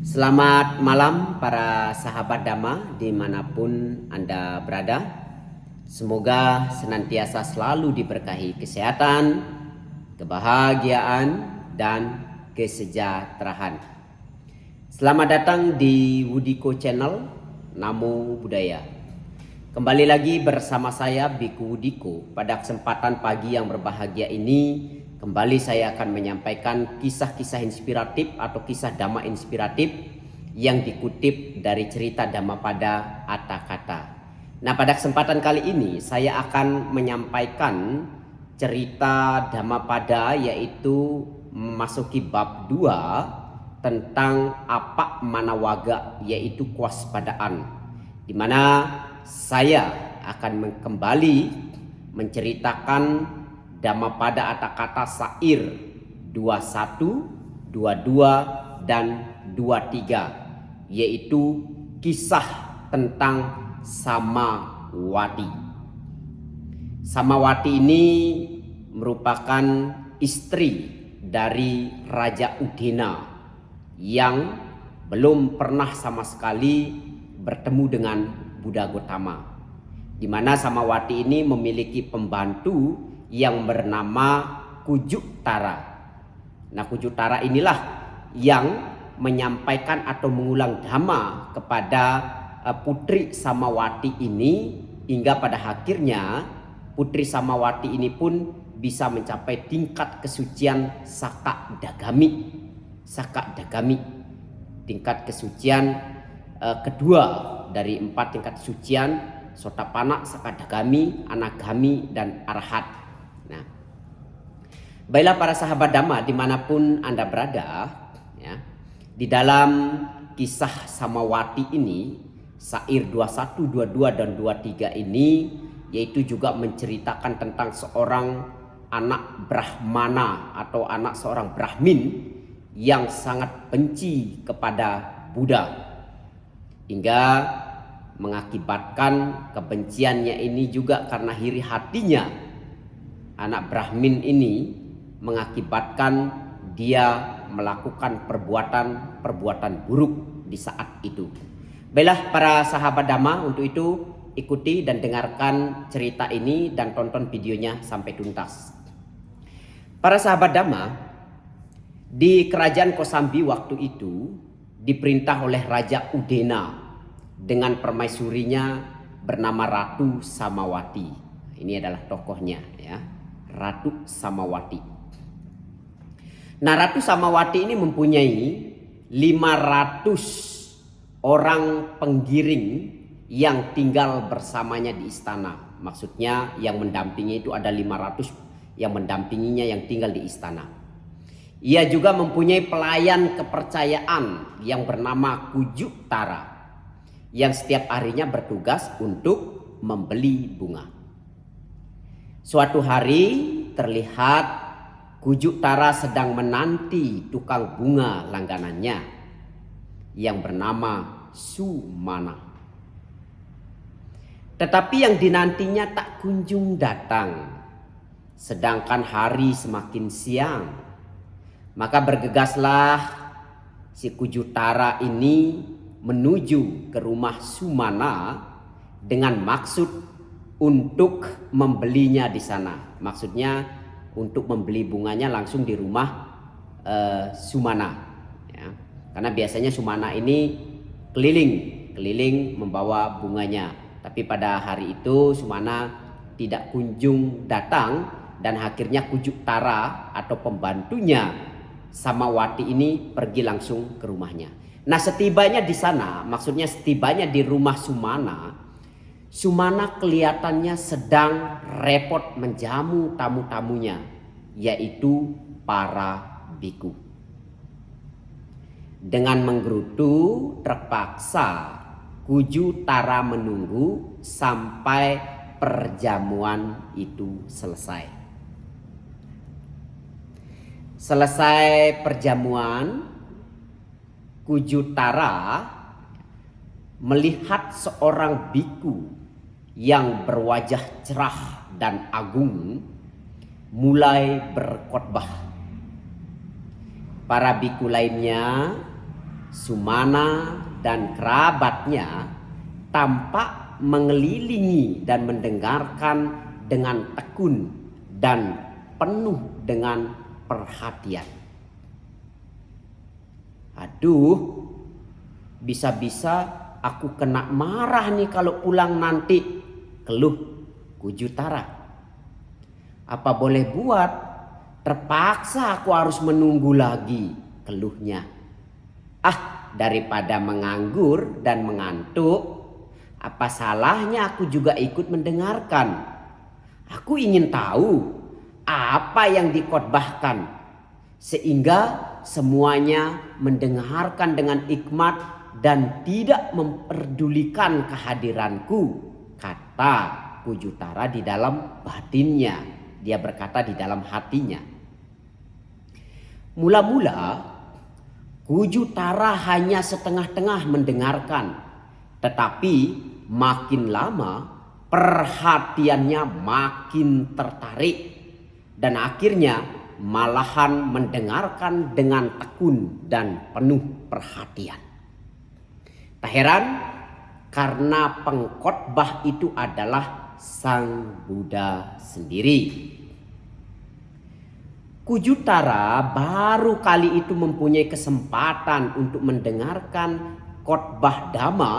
Selamat malam para sahabat Dhamma dimanapun Anda berada. Semoga senantiasa selalu diberkahi kesehatan, kebahagiaan, dan kesejahteraan. Selamat datang di Wudiko Channel Namo Buddhaya. Kembali lagi bersama saya Biku Wudiko. Pada kesempatan pagi yang berbahagia ini, kembali saya akan menyampaikan kisah-kisah inspiratif atau kisah Dhamma inspiratif yang dikutip dari cerita Dhammapada Atthakatha. Nah, pada kesempatan kali ini saya akan menyampaikan cerita Dhammapada, yaitu memasuki bab 2 tentang apa manawaga, yaitu kewaspadaan, di mana saya akan kembali menceritakan Dhammapada Atthakatha Sair 21, 22, dan 23, yaitu kisah tentang Samawati. Samawati ini merupakan istri dari Raja Udena yang belum pernah sama sekali bertemu dengan Buddha Gautama, di mana Samawati ini memiliki pembantu yang bernama Kujutara. Nah, Kujutara inilah yang menyampaikan atau mengulang dhamma kepada putri Samawati ini, hingga pada akhirnya putri Samawati ini pun bisa mencapai tingkat kesucian Sakadagami. Sakadagami, tingkat kesucian kedua dari 4 tingkat kesucian: Sotapanna, Sakadagami, Anagami, dan Arahat. Nah, baiklah para sahabat Dhamma dimanapun Anda berada, ya, di dalam kisah Samawati ini, Sair 21, 22, dan 23 ini, yaitu juga menceritakan tentang seorang anak Brahmana atau anak seorang Brahmin yang sangat benci kepada Buddha, hingga mengakibatkan kebenciannya ini juga karena iri hatinya. Anak Brahmin ini mengakibatkan dia melakukan perbuatan buruk di saat itu. Baiklah para sahabat Dhamma, untuk itu ikuti dan dengarkan cerita ini dan tonton videonya sampai tuntas. Para sahabat Dhamma, di kerajaan Kosambi waktu itu diperintah oleh Raja Udena dengan permaisurinya bernama Ratu Samawati. Ini adalah tokohnya, ya, Ratu Samawati. Nah, Ratu Samawati ini mempunyai 500 orang penggiring yang tinggal bersamanya di istana. Maksudnya yang mendampingi itu ada 500 yang mendampinginya yang tinggal di istana. Ia juga mempunyai pelayan kepercayaan yang bernama Kujutara, yang setiap harinya bertugas untuk membeli bunga. Suatu hari terlihat Kujutara sedang menanti tukang bunga langganannya yang bernama Sumana. Tetapi yang dinantinya tak kunjung datang, sedangkan hari semakin siang. Maka bergegaslah si Kujutara ini menuju ke rumah Sumana dengan maksud untuk membelinya di sana. Maksudnya untuk membeli bunganya langsung di rumah Sumana, ya. Karena biasanya Sumana ini keliling membawa bunganya. Tapi pada hari itu Sumana tidak kunjung datang, dan akhirnya Kujutara atau pembantunya Samawati ini pergi langsung ke rumahnya. Nah, setibanya di sana, maksudnya setibanya di rumah Sumana, Sumana kelihatannya sedang repot menjamu tamu-tamunya, yaitu para biku. Dengan menggerutu terpaksa Kujutara menunggu sampai perjamuan itu selesai. Selesai perjamuan, Kujutara melihat seorang biku yang berwajah cerah dan agung mulai berkhotbah. Para biku lainnya Sumana dan kerabatnya tampak mengelilingi dan mendengarkan dengan tekun dan penuh dengan perhatian. Aduh, bisa-bisa aku kena marah nih kalau pulang nanti, keluh Kujutara. Apa boleh buat? Terpaksa aku harus menunggu lagi, keluhnya. Daripada menganggur dan mengantuk, apa salahnya aku juga ikut mendengarkan. Aku ingin tahu apa yang dikhotbahkan, sehingga semuanya mendengarkan dengan hikmat dan tidak memperdulikan kehadiranku, kata Kujutara di dalam batinnya. Dia berkata di dalam hatinya. Mula-mula Kujutara hanya setengah-tengah mendengarkan, tetapi makin lama perhatiannya makin tertarik dan akhirnya malahan mendengarkan dengan tekun dan penuh perhatian. Tak heran karena pengkhotbah itu adalah Sang Buddha sendiri. Kujutara baru kali itu mempunyai kesempatan untuk mendengarkan khotbah Dhamma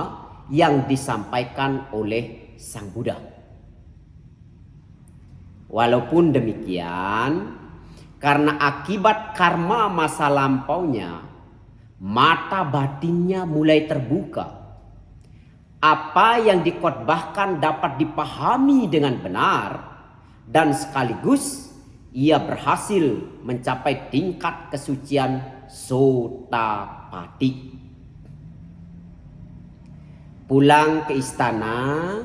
yang disampaikan oleh Sang Buddha. Walaupun demikian, karena akibat karma masa lampaunya, mata batinnya mulai terbuka. Apa yang dikhotbahkan dapat dipahami dengan benar dan sekaligus ia berhasil mencapai tingkat kesucian Sotapati. Pulang ke istana,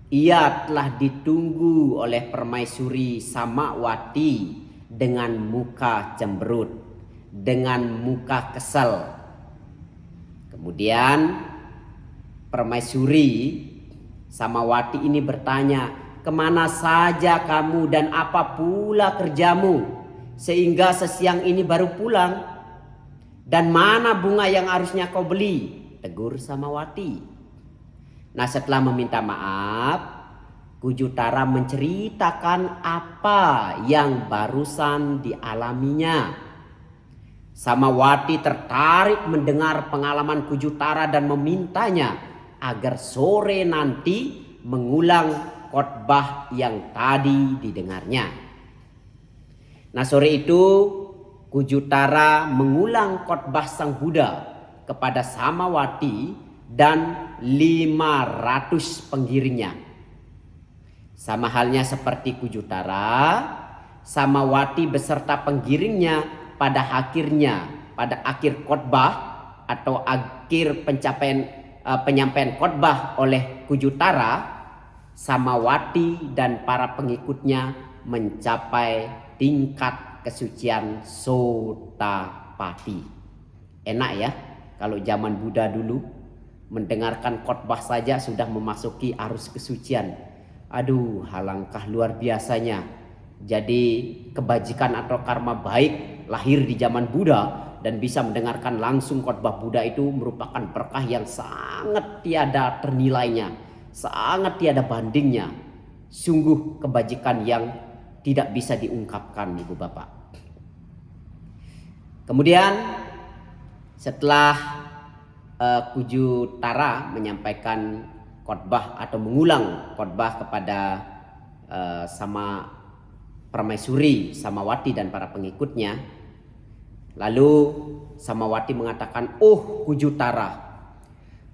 ia telah ditunggu oleh Permaisuri Samawati dengan muka cemberut, dengan muka kesal. Kemudian Permaisuri Samawati ini bertanya, "Kemana saja kamu dan apa pula kerjamu sehingga sesiang ini baru pulang? Dan mana bunga yang harusnya kau beli?" tegur Samawati. Nah, setelah meminta maaf, Kujutara menceritakan apa yang barusan dialaminya. Samawati tertarik mendengar pengalaman Kujutara dan memintanya agar sore nanti mengulang khotbah yang tadi didengarnya. Nah, sore itu Kujutara mengulang khotbah Sang Buddha kepada Samawati dan 500 pengiringnya. Sama halnya seperti Kujutara, Samawati beserta pengiringnya pada akhir khotbah atau akhir penyampaian khotbah oleh Kujutara, Samawati dan para pengikutnya mencapai tingkat kesucian Sotapati. Enak ya kalau zaman Buddha dulu mendengarkan khotbah saja sudah memasuki arus kesucian. Aduh, alangkah luar biasanya. Jadi kebajikan atau karma baik lahir di zaman Buddha dan bisa mendengarkan langsung khotbah Buddha itu merupakan berkah yang sangat tiada ternilainya, sangat tiada bandingnya. Sungguh kebajikan yang tidak bisa diungkapkan, Ibu Bapak. Kemudian setelah Kujutara menyampaikan khotbah atau mengulang khotbah kepada sama Permaisuri Samawati dan para pengikutnya. Lalu Samawati mengatakan, "Oh Kujutara,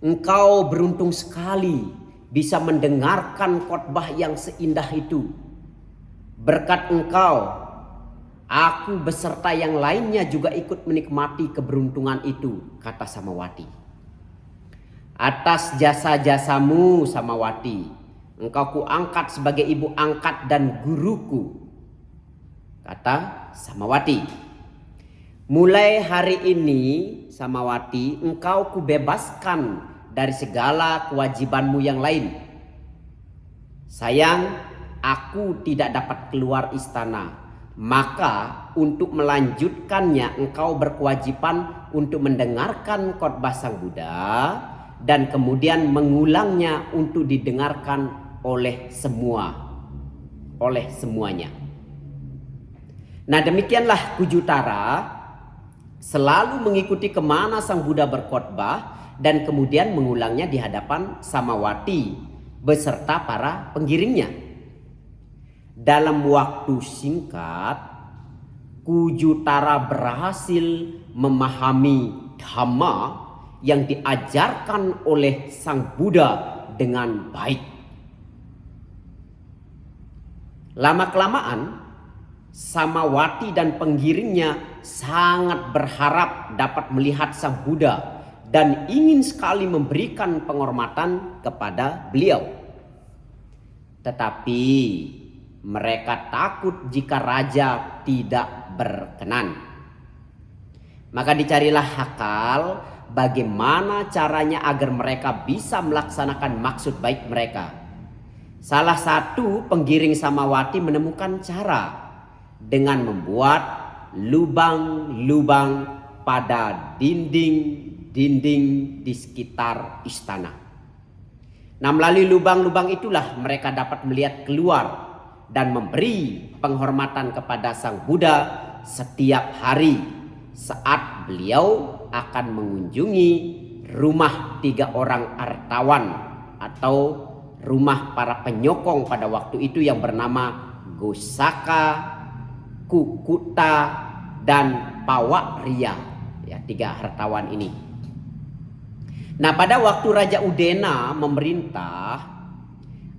engkau beruntung sekali bisa mendengarkan khotbah yang seindah itu. Berkat engkau, aku beserta yang lainnya juga ikut menikmati keberuntungan itu," kata Samawati. "Atas jasa-jasamu Samawati, engkau kuangkat sebagai ibu angkat dan guruku," kata Samawati. "Mulai hari ini Samawati, engkau kubebaskan dari segala kewajibanmu yang lain. Sayang, aku tidak dapat keluar istana. maka untuk melanjutkannya engkau berkewajiban untuk mendengarkan khotbah Sang Buddha dan kemudian mengulangnya untuk didengarkan oleh semuanya. Nah, demikianlah Kujutara selalu mengikuti kemana Sang Buddha berkhotbah dan kemudian mengulangnya di hadapan Samawati beserta para pengiringnya. Dalam waktu singkat, Kujutara berhasil memahami Dhamma yang diajarkan oleh Sang Buddha dengan baik. Lama-kelamaan, Samawati dan pengiringnya sangat berharap dapat melihat Sang Buddha dan ingin sekali memberikan penghormatan kepada beliau. Tetapi mereka takut jika raja tidak berkenan. Maka dicarilah akal bagaimana caranya agar mereka bisa melaksanakan maksud baik mereka. Salah satu pengiring Samawati menemukan cara dengan membuat lubang-lubang pada dinding-dinding di sekitar istana. Nah, melalui lubang-lubang itulah mereka dapat melihat keluar dan memberi penghormatan kepada Sang Buddha setiap hari saat beliau akan mengunjungi rumah 3 orang artawan atau rumah para penyokong pada waktu itu yang bernama Gosaka, Kukuta, dan Pawakriya, ya, 3 hartawan ini. Nah, pada waktu Raja Udena memerintah,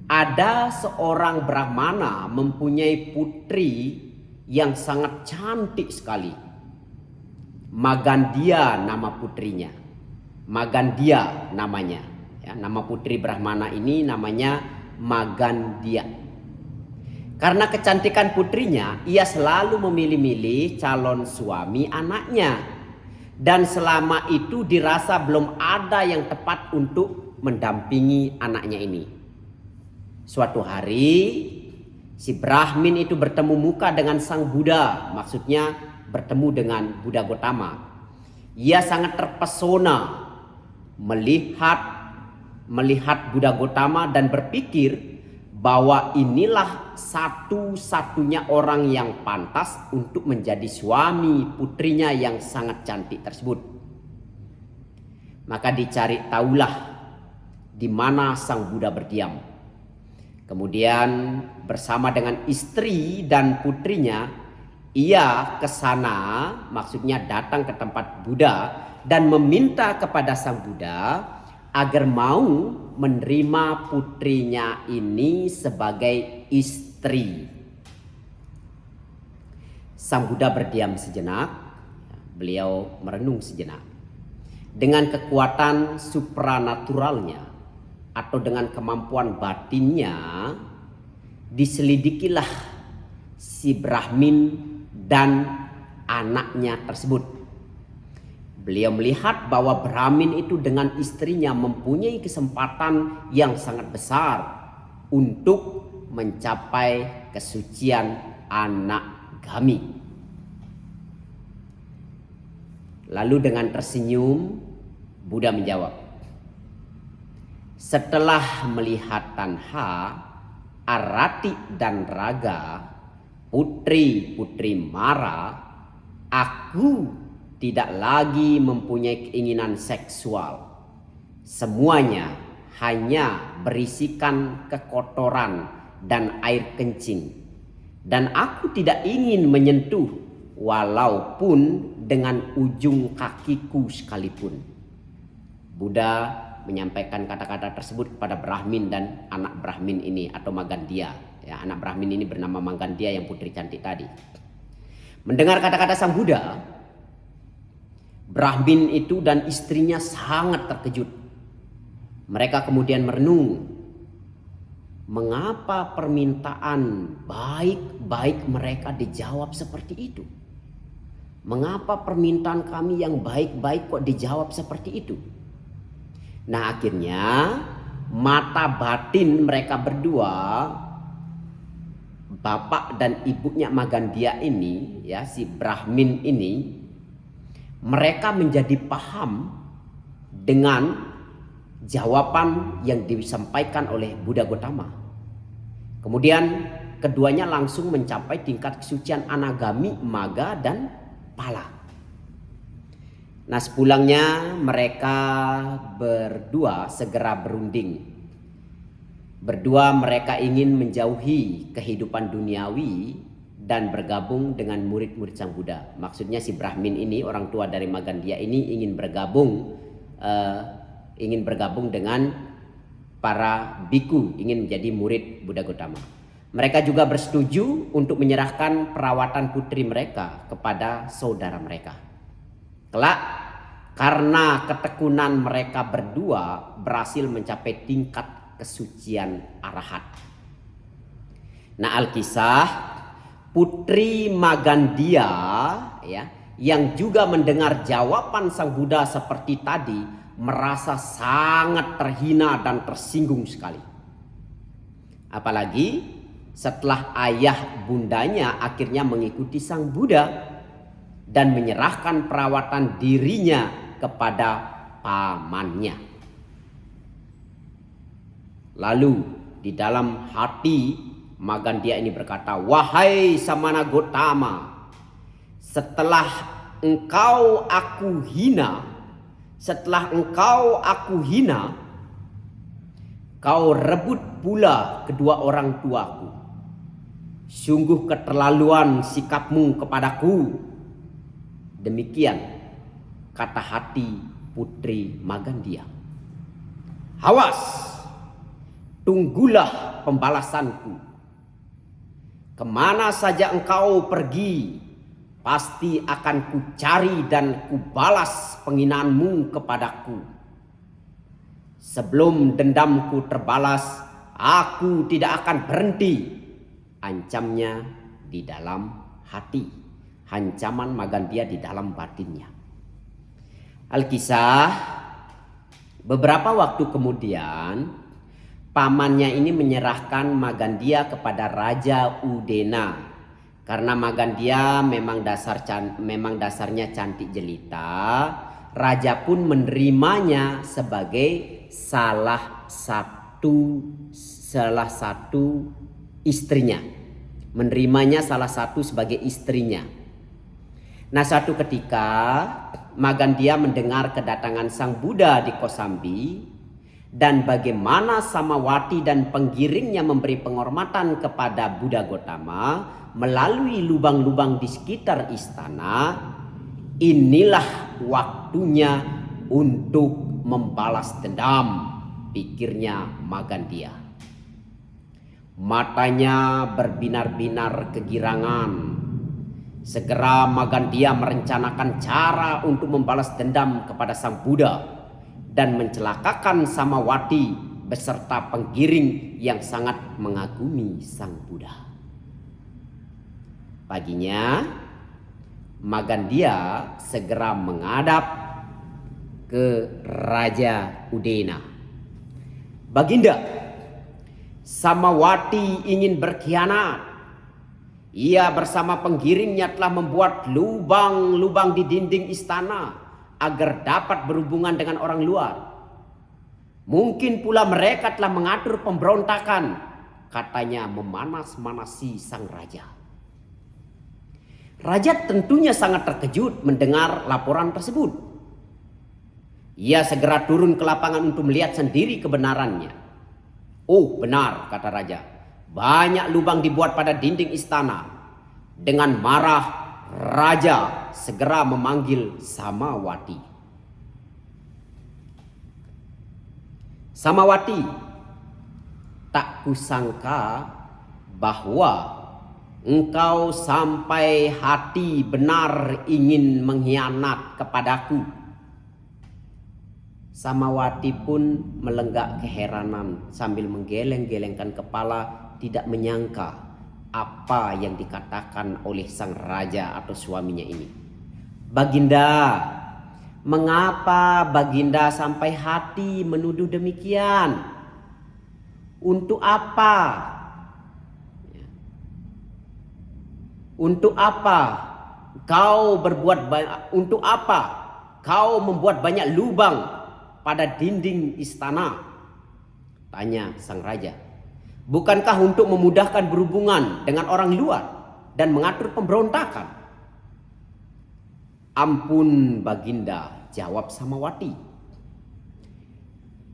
ada seorang Brahmana mempunyai putri yang sangat cantik sekali. Magandia nama putrinya. Magandia namanya. Ya, nama putri Brahmana ini namanya Magandia. Karena kecantikan putrinya, ia selalu memilih-milih calon suami anaknya. Dan selama itu dirasa belum ada yang tepat untuk mendampingi anaknya ini. Suatu hari si Brahmin itu bertemu muka dengan Sang Buddha, maksudnya bertemu dengan Buddha Gotama. Ia sangat terpesona melihat Buddha Gotama dan berpikir bahwa inilah satu-satunya orang yang pantas untuk menjadi suami putrinya yang sangat cantik tersebut. Maka dicari tahulah di mana Sang Buddha berdiam. Kemudian bersama dengan istri dan putrinya, ia ke sana, maksudnya datang ke tempat Buddha dan meminta kepada Sang Buddha agar mau menerima putrinya ini sebagai istri. Sang Buddha berdiam sejenak, beliau merenung sejenak. Dengan kekuatan supranaturalnya atau dengan kemampuan batinnya, diselidikilah si Brahmin dan anaknya tersebut. Beliau melihat bahwa Brahmin itu dengan istrinya mempunyai kesempatan yang sangat besar untuk mencapai kesucian anagami. Lalu dengan tersenyum, Buddha menjawab, setelah melihat Tanha, Arati, dan Raga, putri-putri Mara, aku tidak lagi mempunyai keinginan seksual. Semuanya hanya berisikan kekotoran dan air kencing. Dan aku tidak ingin menyentuh walaupun dengan ujung kakiku sekalipun. Buddha menyampaikan kata-kata tersebut kepada Brahmin dan anak Brahmin ini atau Magandia. Ya, anak Brahmin ini bernama Magandia yang putri cantik tadi. Mendengar kata-kata Sang Buddha, Brahmin itu dan istrinya sangat terkejut. Mereka kemudian merenung, mengapa permintaan baik-baik mereka dijawab seperti itu? Mengapa permintaan kami yang baik-baik kok dijawab seperti itu? Nah, akhirnya mata batin mereka berdua bapak dan ibunya Magandia ini, ya, si Brahmin ini, mereka menjadi paham dengan jawaban yang disampaikan oleh Buddha Gautama. Kemudian keduanya langsung mencapai tingkat kesucian anagami, maga, dan pala. Nah, sepulangnya mereka berdua segera berunding. Berdua mereka ingin menjauhi kehidupan duniawi dan bergabung dengan murid-murid Sang Buddha. Maksudnya si Brahmin ini, orang tua dari Magandia ini ingin bergabung dengan para biku, ingin menjadi murid Buddha Gautama. Mereka juga bersetuju untuk menyerahkan perawatan putri mereka kepada saudara mereka. Kelak, karena ketekunan mereka berdua berhasil mencapai tingkat kesucian arahat. Nah, Alkisah, putri Magandia, ya, yang juga mendengar jawaban Sang Buddha seperti tadi, merasa sangat terhina dan tersinggung sekali. Apalagi setelah ayah bundanya akhirnya mengikuti Sang Buddha dan menyerahkan perawatan dirinya kepada pamannya. Lalu di dalam hati Magandia ini berkata, "Wahai Samana Gautama, setelah engkau aku hina, kau rebut pula kedua orang tuaku. Sungguh keterlaluan sikapmu kepadaku." Demikian kata hati putri Magandia. "Awas, tunggulah pembalasanku. Kemana saja engkau pergi, pasti akan kucari dan kubalas penghinaanmu kepadaku. Sebelum dendamku terbalas, aku tidak akan berhenti." Ancamnya di dalam hati. Ancaman Magandia di dalam batinnya. Alkisah, beberapa waktu kemudian pamannya ini menyerahkan Magandia kepada Raja Udena. Karena Magandia memang dasarnya cantik jelita, raja pun menerimanya sebagai salah satu istrinya. Menerimanya salah satu sebagai istrinya. Nah, suatu ketika Magandia mendengar kedatangan Sang Buddha di Kosambi dan bagaimana Samawati dan penggiringnya memberi penghormatan kepada Buddha Gautama melalui lubang-lubang di sekitar istana. Inilah waktunya untuk membalas dendam, pikirnya Magandia. Matanya berbinar-binar kegirangan. Segera Magandia merencanakan cara untuk membalas dendam kepada Sang Buddha dan mencelakakan Samawati beserta penggiring yang sangat mengagumi Sang Buddha. Paginya, Magandia segera menghadap ke Raja Udena. "Baginda, Samawati ingin berkhianat. Ia bersama penggiringnya telah membuat lubang-lubang di dinding istana agar dapat berhubungan dengan orang luar. Mungkin pula mereka telah mengatur pemberontakan," katanya memanas-manasi sang raja. Raja tentunya sangat terkejut mendengar laporan tersebut. Ia segera turun ke lapangan untuk melihat sendiri kebenarannya. "Oh, benar," kata raja. "Banyak lubang dibuat pada dinding istana." Dengan marah, raja segera memanggil Samawati. "Samawati, tak kusangka bahwa engkau sampai hati benar ingin mengkhianat kepadaku." Samawati pun melenggak keheranan sambil menggeleng-gelengkan kepala, tidak menyangka apa yang dikatakan oleh sang raja atau suaminya ini. "Baginda, mengapa Baginda sampai hati menuduh demikian? Untuk apa?" Untuk apa untuk apa kau membuat banyak lubang pada dinding istana? Tanya sang raja. Bukankah untuk memudahkan berhubungan dengan orang luar dan mengatur pemberontakan? Ampun Baginda, jawab Samawati.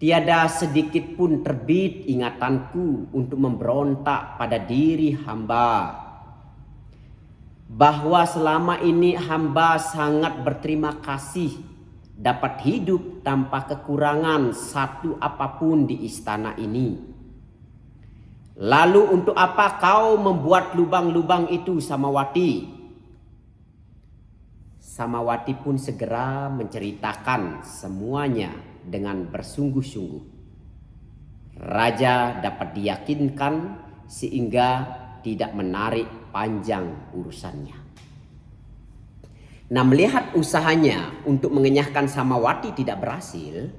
Tiada sedikit pun terbit ingatanku untuk memberontak pada diri hamba. Bahwa selama ini hamba sangat berterima kasih dapat hidup tanpa kekurangan satu apapun di istana ini. Lalu untuk apa kau membuat lubang-lubang itu, Samawati? Samawati pun segera menceritakan semuanya dengan bersungguh-sungguh. Raja dapat diyakinkan sehingga tidak menarik panjang urusannya. Nah, melihat usahanya untuk mengenyahkan Samawati tidak berhasil,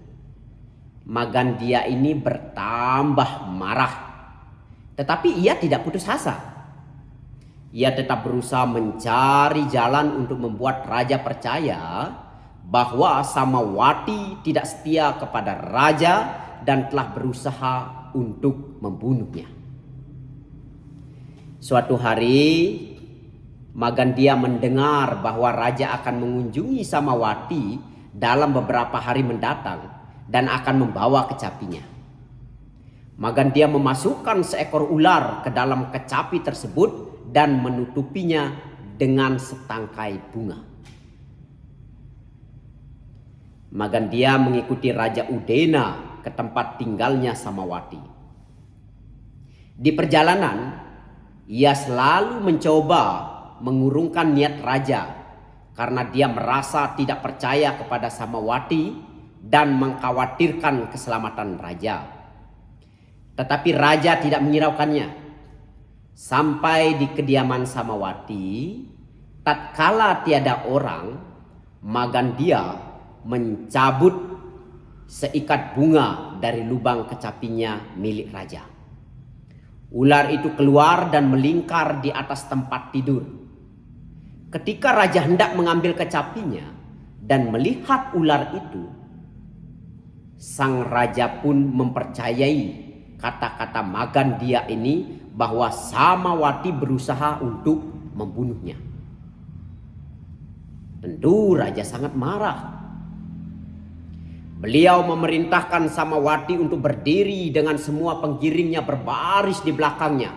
Magandia ini bertambah marah. Tetapi ia tidak putus asa. Ia tetap berusaha mencari jalan untuk membuat raja percaya bahwa Samawati tidak setia kepada raja dan telah berusaha untuk membunuhnya. Suatu hari Magandia mendengar bahwa raja akan mengunjungi Samawati dalam beberapa hari mendatang dan akan membawa kecapinya. Magandia memasukkan seekor ular ke dalam kecapi tersebut dan menutupinya dengan setangkai bunga. Magandia mengikuti Raja Udena ke tempat tinggalnya Samawati. Di perjalanan, ia selalu mencoba mengurungkan niat raja karena dia merasa tidak percaya kepada Samawati dan mengkhawatirkan keselamatan raja. Tetapi raja tidak menghiraukannya. Sampai di kediaman Samawati, tatkala tiada orang, Magandia mencabut seikat bunga dari lubang kecapinya milik raja. Ular itu keluar dan melingkar di atas tempat tidur. Ketika raja hendak mengambil kecapinya dan melihat ular itu, sang raja pun mempercayai kata-kata Magandia ini bahwa Samawati berusaha untuk membunuhnya. Tentu raja sangat marah. Beliau memerintahkan Samawati untuk berdiri dengan semua penggiringnya berbaris di belakangnya.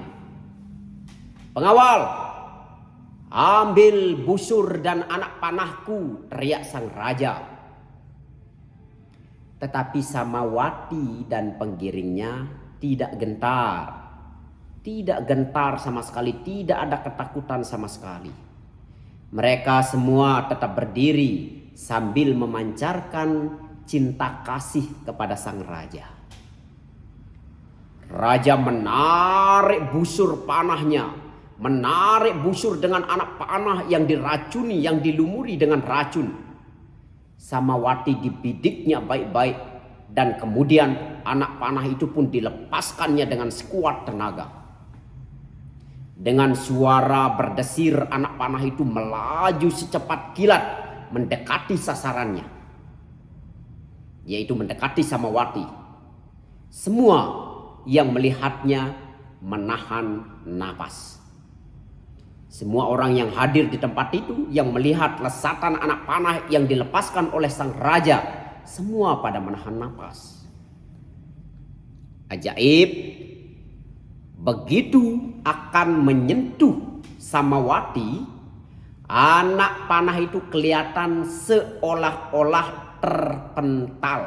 Pengawal, ambil busur dan anak panahku, teriak sang raja. Tetapi Samawati dan penggiringnya tidak gentar. Tidak gentar sama sekali, tidak ada ketakutan sama sekali. Mereka semua tetap berdiri sambil memancarkan cinta kasih kepada sang raja. Raja menarik busur panahnya, menarik busur dengan anak panah yang diracuni, yang dilumuri dengan racun. Samawati dibidiknya baik-baik dan kemudian anak panah itu pun dilepaskannya dengan sekuat tenaga. Dengan suara berdesir, anak panah itu melaju secepat kilat mendekati sasarannya, yaitu mendekati Samawati. Semua yang melihatnya menahan napas. Semua orang yang hadir di tempat itu yang melihat lesatan anak panah yang dilepaskan oleh sang raja, semua pada menahan napas. Ajaib, begitu akan menyentuh Samawati, anak panah itu kelihatan seolah-olah terpental,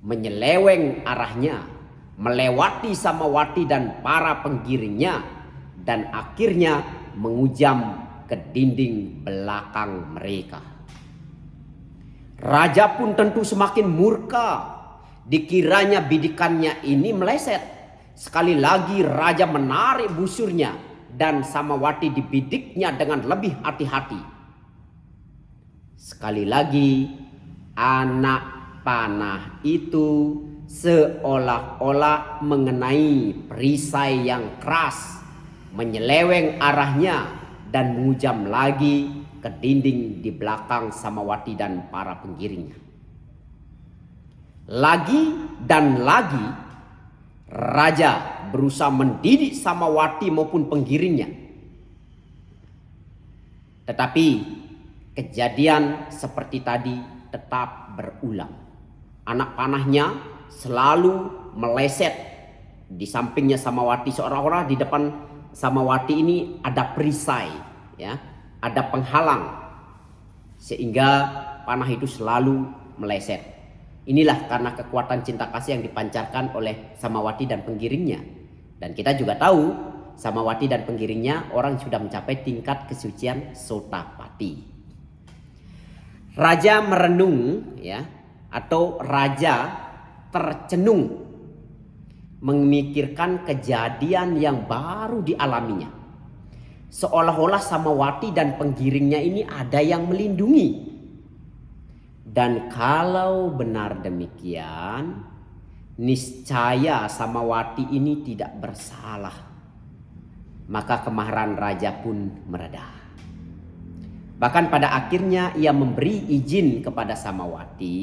menyeleweng arahnya, melewati Samawati dan para penggiringnya, dan akhirnya mengujam ke dinding belakang mereka. Raja pun tentu semakin murka. Dikiranya bidikannya ini meleset. Sekali lagi raja menarik busurnya dan Samawati dibidiknya dengan lebih hati-hati. Sekali lagi anak panah itu seolah-olah mengenai perisai yang keras menyeleweng arahnya dan menghujam lagi ke dinding di belakang Samawati dan para penggiringnya. Lagi dan lagi raja berusaha mendidik Samawati maupun penggiringnya. Tetapi kejadian seperti tadi tetap berulang. Anak panahnya selalu meleset di sampingnya Samawati, seolah-olah di depan Samawati ini ada perisai, ya, ada penghalang, sehingga panah itu selalu meleset. Inilah karena kekuatan cinta kasih yang dipancarkan oleh Samawati dan penggiringnya. Dan kita juga tahu Samawati dan penggiringnya orang sudah mencapai tingkat kesucian Sotapati. Raja merenung, ya, atau raja tercenung memikirkan kejadian yang baru dialaminya. Seolah-olah Samawati dan penggiringnya ini ada yang melindungi. Dan kalau benar demikian, niscaya Samawati ini tidak bersalah. Maka kemarahan raja pun mereda. Bahkan pada akhirnya ia memberi izin kepada Samawati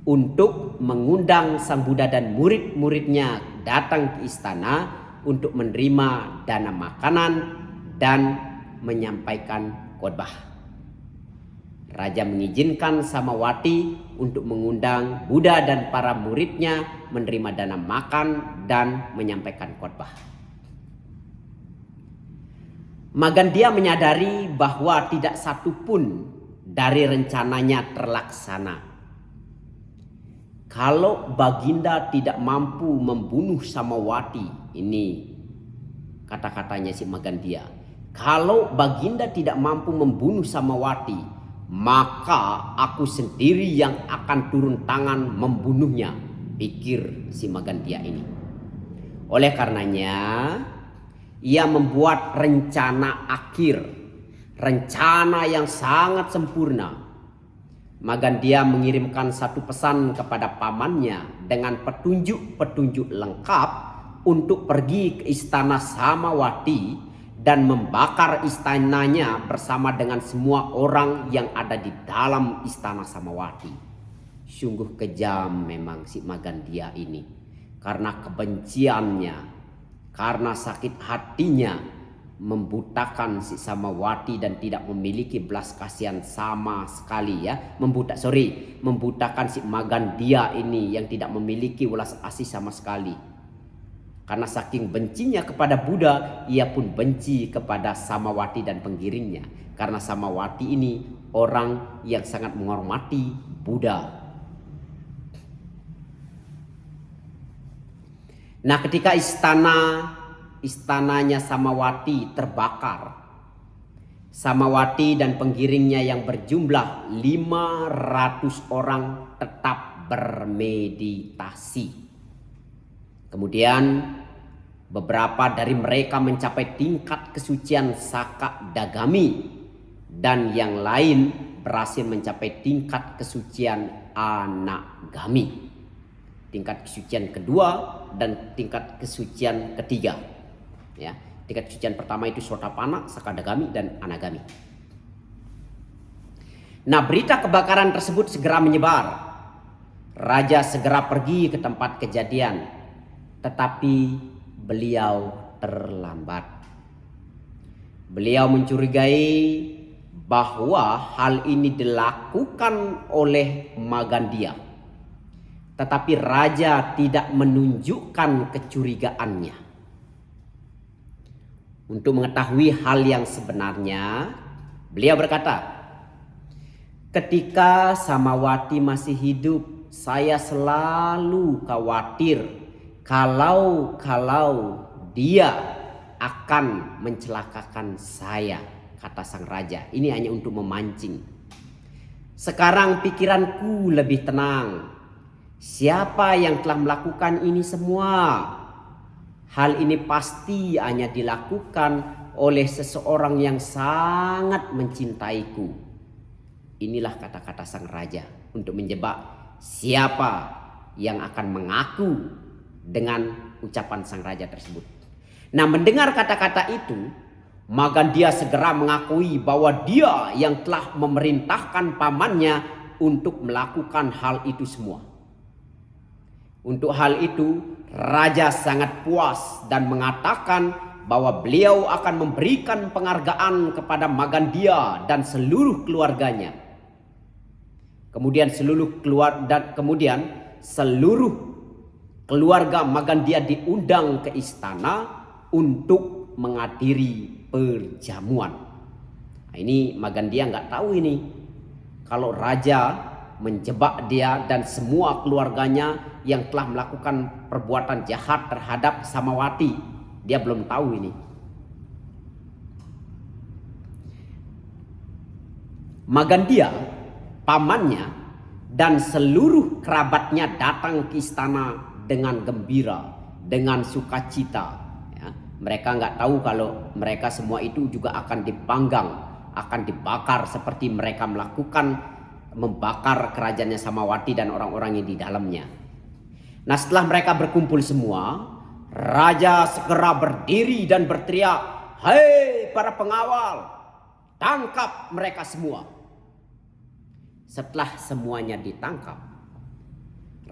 untuk mengundang Sang Buddha dan murid-muridnya datang ke istana untuk menerima dana makanan dan menyampaikan khotbah. Raja mengizinkan Samawati untuk mengundang Buddha dan para muridnya menerima dana makan dan menyampaikan khotbah. Magandia menyadari bahwa tidak satu pun dari rencananya terlaksana. Kalau Baginda tidak mampu membunuh Samawati, ini kata-katanya si Magandia. Kalau Baginda tidak mampu membunuh Samawati, maka aku sendiri yang akan turun tangan membunuhnya, pikir si Magandia ini. Oleh karenanya, ia membuat rencana akhir, rencana yang sangat sempurna. Magandia mengirimkan satu pesan kepada pamannya dengan petunjuk-petunjuk lengkap untuk pergi ke istana Samawati dan membakar istananya bersama dengan semua orang yang ada di dalam istana Samawati. Sungguh kejam memang si Magandia ini, karena kebenciannya, karena sakit hatinya membutakan si Samawati dan tidak memiliki belas kasihan sama sekali, ya. Membutakan si Magandia ini yang tidak memiliki welas asih sama sekali. Karena saking bencinya kepada Buddha, ia pun benci kepada Samawati dan penggiringnya. Karena Samawati ini orang yang sangat menghormati Buddha. Nah, ketika istananya Samawati terbakar, Samawati dan penggiringnya yang berjumlah 500 orang tetap bermeditasi. Kemudian beberapa dari mereka mencapai tingkat kesucian Sakadagami dan yang lain berhasil mencapai tingkat kesucian Anagami. Tingkat kesucian kedua dan tingkat kesucian ketiga. Ya, tingkat kesucian pertama itu Sotapanna, Sakadagami dan Anagami. Nah, berita kebakaran tersebut segera menyebar. Raja segera pergi ke tempat kejadian, tetapi beliau terlambat. Beliau mencurigai bahwa hal ini dilakukan oleh Magandia, tetapi raja tidak menunjukkan kecurigaannya. Untuk mengetahui hal yang sebenarnya, beliau berkata, ketika Samawati masih hidup, saya selalu khawatir kalau dia akan mencelakakan saya, kata sang raja. Ini hanya untuk memancing. Sekarang pikiranku lebih tenang. Siapa yang telah melakukan ini semua? Hal ini pasti hanya dilakukan oleh seseorang yang sangat mencintaiku. Inilah kata-kata sang raja untuk menjebak siapa yang akan mengaku dengan ucapan sang raja tersebut. Nah, mendengar kata-kata itu, Magandia segera mengakui bahwa dia yang telah memerintahkan pamannya untuk melakukan hal itu semua. Untuk hal itu, raja sangat puas dan mengatakan bahwa beliau akan memberikan penghargaan kepada Magandia dan seluruh keluarganya. Kemudian seluruh keluarga Magandia diundang ke istana untuk menghadiri perjamuan. Nah, ini Magandia nggak tahu ini kalau raja menjebak dia dan semua keluarganya yang telah melakukan perbuatan jahat terhadap Samawati. Dia belum tahu ini. Magandia, pamannya, dan seluruh kerabatnya datang ke istana dengan gembira, dengan sukacita. Ya, mereka nggak tahu kalau mereka semua itu juga akan dipanggang, akan dibakar seperti mereka membakar kerajaannya Samawati dan orang-orang yang di dalamnya. Nah, setelah mereka berkumpul semua, raja segera berdiri dan berteriak, "Hei para pengawal, tangkap mereka semua." Setelah semuanya ditangkap,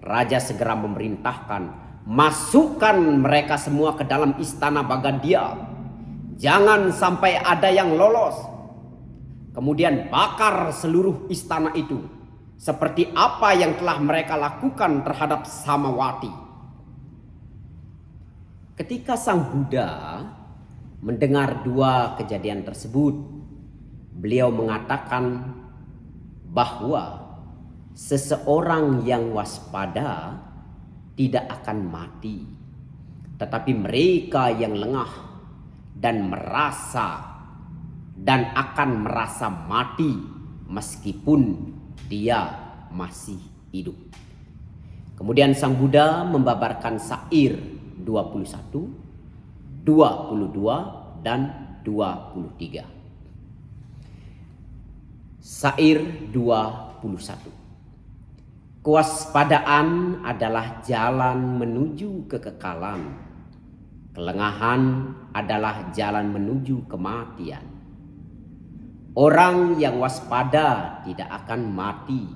raja segera memerintahkan, "Masukkan mereka semua ke dalam istana Magandia. Jangan sampai ada yang lolos. Kemudian bakar seluruh istana itu, seperti apa yang telah mereka lakukan terhadap Samawati." Ketika Sang Buddha mendengar dua kejadian tersebut, beliau mengatakan bahwa seseorang yang waspada tidak akan mati, tetapi mereka yang lengah dan akan merasa mati meskipun dia masih hidup. Kemudian Sang Buddha membabarkan syair 21, 22 dan 23. Syair 21. Kewaspadaan adalah jalan menuju kekekalan. Kelengahan adalah jalan menuju kematian. Orang yang waspada tidak akan mati,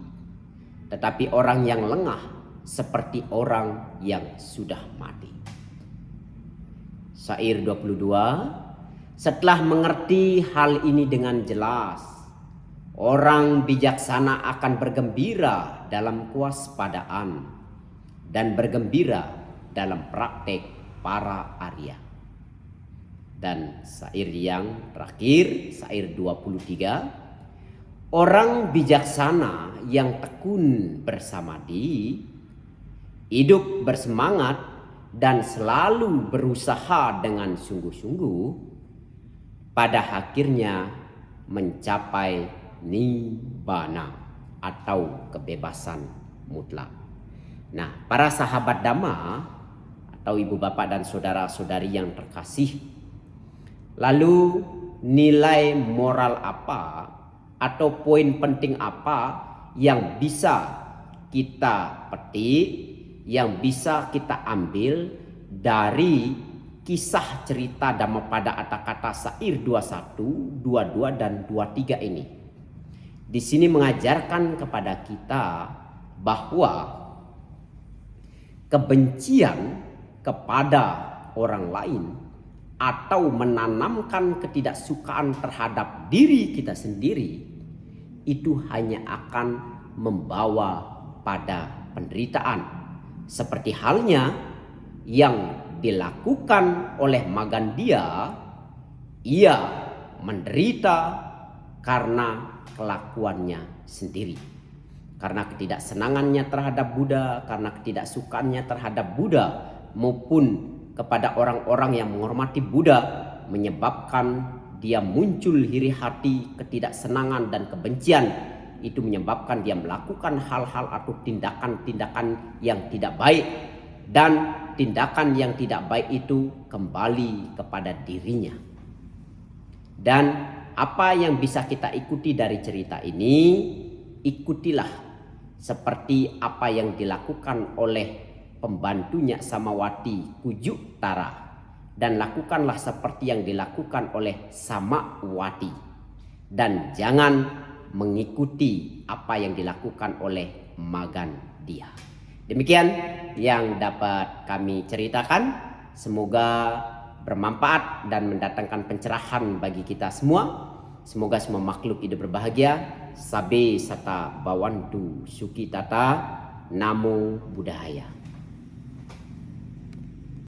tetapi orang yang lengah seperti orang yang sudah mati. Syair 22. Setelah mengerti hal ini dengan jelas, orang bijaksana akan bergembira dalam kewaspadaan dan bergembira dalam praktek para Arya. Dan syair yang terakhir, syair 23. Orang bijaksana yang tekun bersamadi, hidup bersemangat dan selalu berusaha dengan sungguh-sungguh, pada akhirnya mencapai nibbana atau kebebasan mutlak. Nah, para sahabat Dhamma atau ibu bapak dan saudara-saudari yang terkasih, lalu nilai moral apa atau poin penting apa yang bisa kita petik, yang bisa kita ambil dari kisah cerita Dhammapada Atthakatha syair 21, 22 dan 23 ini? Di sini mengajarkan kepada kita bahwa kebencian kepada orang lain atau menanamkan ketidaksukaan terhadap diri kita sendiri itu hanya akan membawa pada penderitaan, seperti halnya yang dilakukan oleh Magandia. Ia menderita karena kelakuannya sendiri, karena ketidaksenangannya terhadap Buddha, karena ketidaksukaannya terhadap Buddha maupun kepada orang-orang yang menghormati Buddha, menyebabkan dia muncul iri hati, ketidaksenangan dan kebencian. Itu menyebabkan dia melakukan hal-hal atau tindakan-tindakan yang tidak baik, dan tindakan yang tidak baik itu kembali kepada dirinya. Dan apa yang bisa kita ikuti dari cerita ini? Ikutilah seperti apa yang dilakukan oleh pembantunya Samawati, Kujuk Tara, dan lakukanlah seperti yang dilakukan oleh Samawati, dan jangan mengikuti apa yang dilakukan oleh Magandia. Demikian yang dapat kami ceritakan. Semoga bermanfaat dan mendatangkan pencerahan bagi kita semua. Semoga semua makhluk hidup berbahagia. Sabe sata bawantu suki tata. Namo Buddhaya.